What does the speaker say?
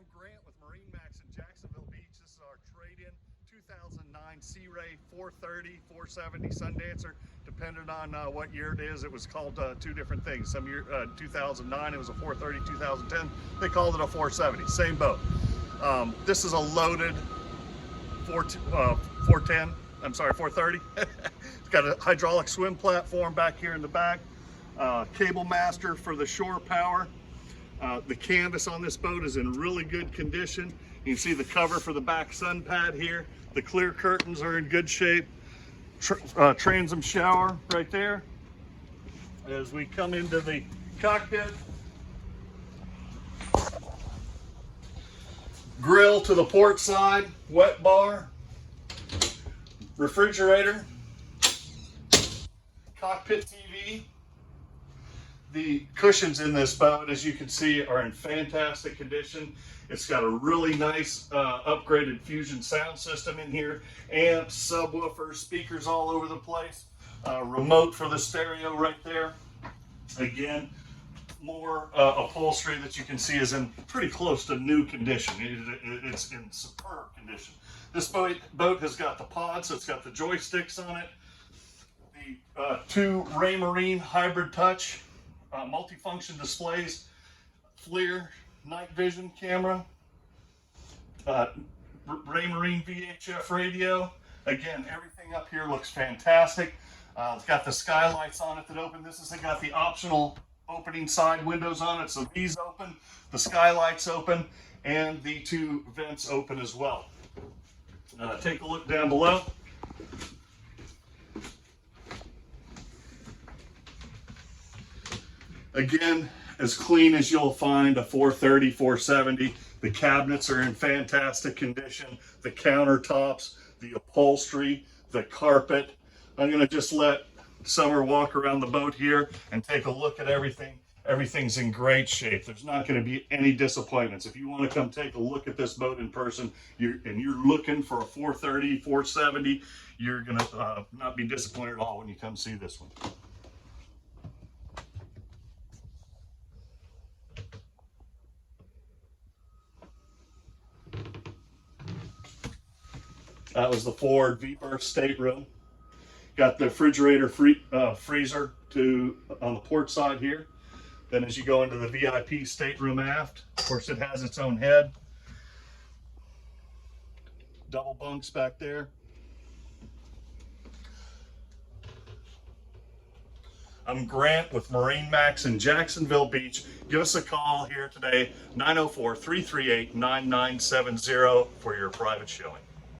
I'm Grant with Marinemax in Jacksonville Beach. This is our trade-in 2009 Sea Ray 430, 470 Sundancer. Depending on what year it is, it was called two different things. Some year, 2009, it was a 430, 2010, they called it a 470, same boat. This is a loaded 430. It's got a hydraulic swim platform back here in the back. Cable master for the shore power. The canvas on this boat is in really good condition. You can see the cover for the back sun pad here. The clear curtains are in good shape. Transom shower right there. As we come into the cockpit, grill to the port side, wet bar, refrigerator, cockpit TV. The cushions in this boat, as you can see, are in fantastic condition. It's got a really nice upgraded Fusion sound system in here, amps, subwoofers, speakers all over the place, remote for the stereo right there. Again, more upholstery that you can see is in pretty close to new condition. It's in superb condition. This boat has got the pods, so it's got the joysticks on it. The two Raymarine hybrid touch multifunction displays, FLIR night vision camera, Raymarine VHF radio. Again, everything up here looks fantastic. It's got the skylights on it that open. This has got the optional opening side windows on it, so these open, the skylights open, and the two vents open as well. Take a look down below. Again, as clean as you'll find a 430, 470. The cabinets are in fantastic condition. The countertops, the upholstery, the carpet. I'm going to just let Summer walk around the boat here and take a look at everything. Everything's in great shape. There's not going to be any disappointments. If you want to come take a look at this boat in person, you're looking for a 430, 470, you're going to not be disappointed at all when you come see this one. That was the Ford V-berth stateroom. Got the refrigerator freezer on the port side here. Then as you go into the VIP stateroom aft, of course it has its own head. Double bunks back there. I'm Grant with Marinemax in Jacksonville Beach. Give us a call here today, 904-338-9970 for your private showing.